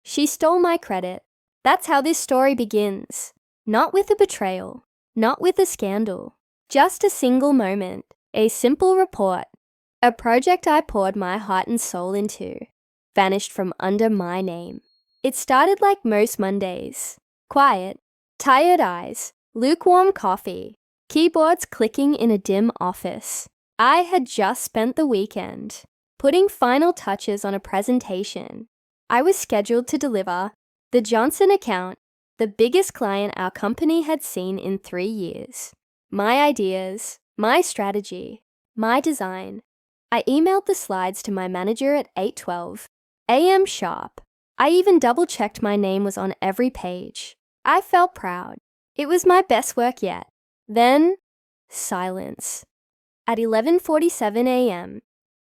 She stole my credit. That's how this story begins. Not with a betrayal, not with a scandal, just a single moment, a simple report. A project I poured my heart and soul into vanished from under my name. It started like most Mondays. Quiet, tired eyes, lukewarm coffee, keyboards clicking in a dim office. I had just spent the weekend putting final touches on a presentation. I was scheduled to deliver the Johnson account, the biggest client our company had seen in 3 years. My ideas, my strategy, my design. I emailed the slides to my manager at 8:12 a.m. sharp. I even double-checked my name was on every page. I felt proud. It was my best work yet. Then, silence. At 11:47 a.m.,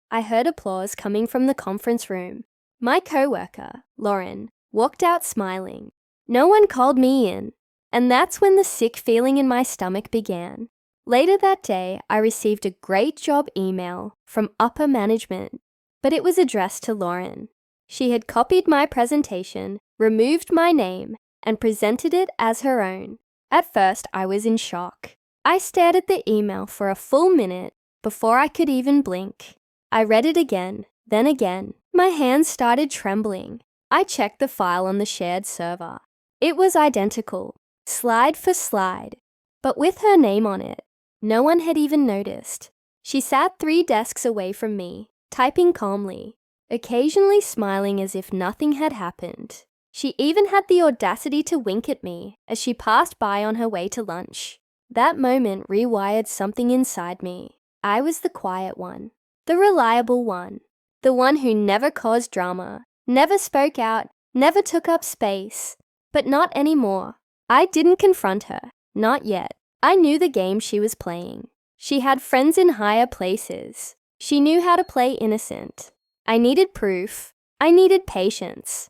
I heard applause coming from the conference room. My coworker, Lauren, walked out smiling. No one called me in, and that's when the sick feeling in my stomach began. Later that day, I received a great job email from upper management, but it was addressed to Lauren. She had copied my presentation, removed my name, and presented it as her own. At first, I was in shock. I stared at the email for a full minute before I could even blink. I read it again, then again. My hands started trembling. I checked the file on the shared server. It was identical, slide for slide, but with her name on it. No one had even noticed. She sat 3 desks away from me, typing calmly, occasionally smiling as if nothing had happened. She even had the audacity to wink at me as she passed by on her way to lunch. That moment rewired something inside me. I was the quiet one, the reliable one, the one who never caused drama, never spoke out, never took up space. But not anymore. I didn't confront her, not yet. I knew the game she was playing. She had friends in higher places. She knew how to play innocent. I needed proof. I needed patience.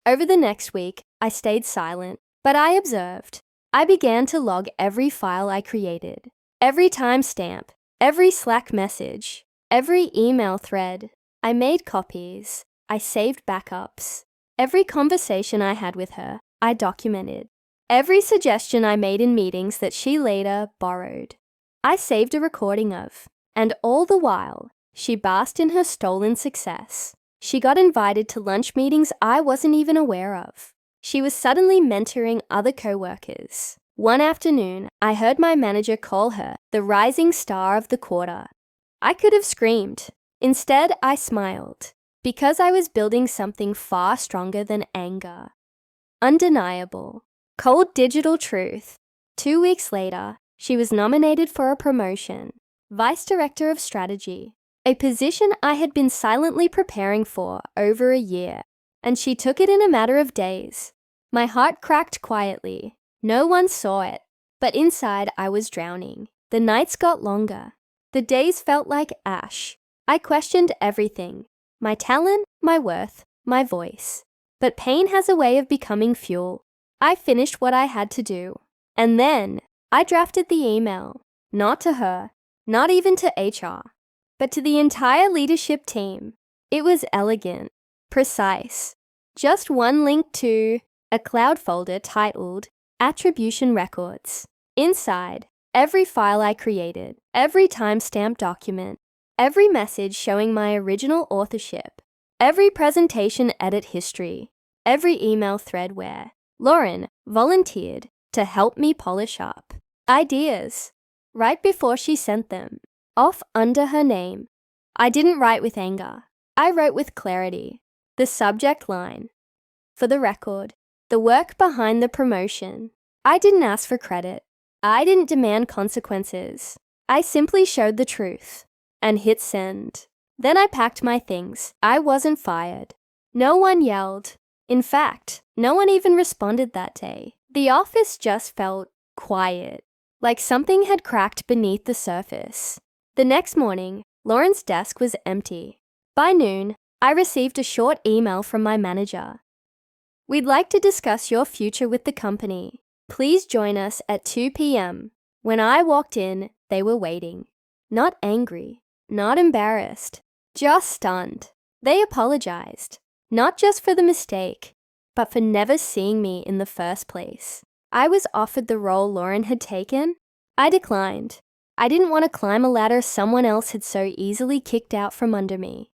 Over the next week, I stayed silent, but I observed. I began to log every file I created, every timestamp, every Slack message, every email thread. I made copies. I saved backups. Every conversation I had with her, I documented. Every suggestion I made in meetings that she later borrowed, I saved a recording of. And all the while, she basked in her stolen success. She got invited to lunch meetings I wasn't even aware of. She was suddenly mentoring other coworkers. One afternoon, I heard my manager call her the rising star of the quarter. I could have screamed. Instead, I smiled, because I was building something far stronger than anger. Undeniable. Cold digital truth. 2 weeks later, she was nominated for a promotion, Vice Director of Strategy, a position I had been silently preparing for over a year, and she took it in a matter of days. My heart cracked quietly. No one saw it, but inside I was drowning. The nights got longer. The days felt like ash. I questioned everything. My talent, my worth, my voice. But pain has a way of becoming fuel. I finished what I had to do. And then I drafted the email. Not to her, not even to HR, but to the entire leadership team. It was elegant, precise. Just one link to a cloud folder titled Attribution Records. Inside, every file I created, every timestamp document, every message showing my original authorship, every presentation edit history, every email thread where Lauren volunteered to help me polish up ideas right before she sent them off under her name. I didn't write with anger. I wrote with clarity. The subject line. For the record, the work behind the promotion. I didn't ask for credit. I didn't demand consequences. I simply showed the truth and hit send. Then I packed my things. I wasn't fired. No one yelled. In fact, no one even responded that day. The office just felt quiet, like something had cracked beneath the surface. The next morning, Lauren's desk was empty. By noon, I received a short email from my manager. We'd like to discuss your future with the company. Please join us at 2 p.m. When I walked in, they were waiting. Not angry, not embarrassed, just stunned. They apologized. Not just for the mistake, but for never seeing me in the first place. I was offered the role Lauren had taken. I declined. I didn't want to climb a ladder someone else had so easily kicked out from under me.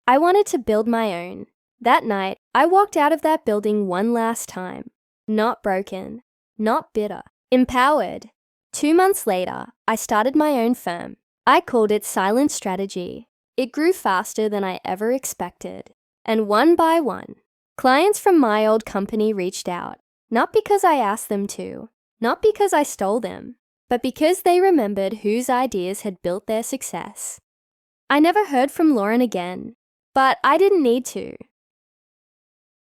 I wanted to build my own. That night, I walked out of that building one last time. Not broken, not bitter, empowered. 2 months later, I started my own firm. I called it Silent Strategy. It grew faster than I ever expected. And one by one, clients from my old company reached out. Not because I asked them to, not because I stole them, but because they remembered whose ideas had built their success. I never heard from Lauren again, but I didn't need to.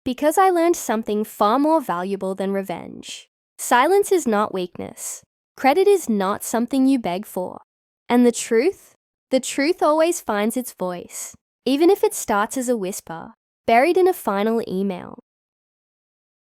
Because I learned something far more valuable than revenge. Silence is not weakness. Credit is not something you beg for. And the truth always finds its voice, even if it starts as a whisper, buried in a final email.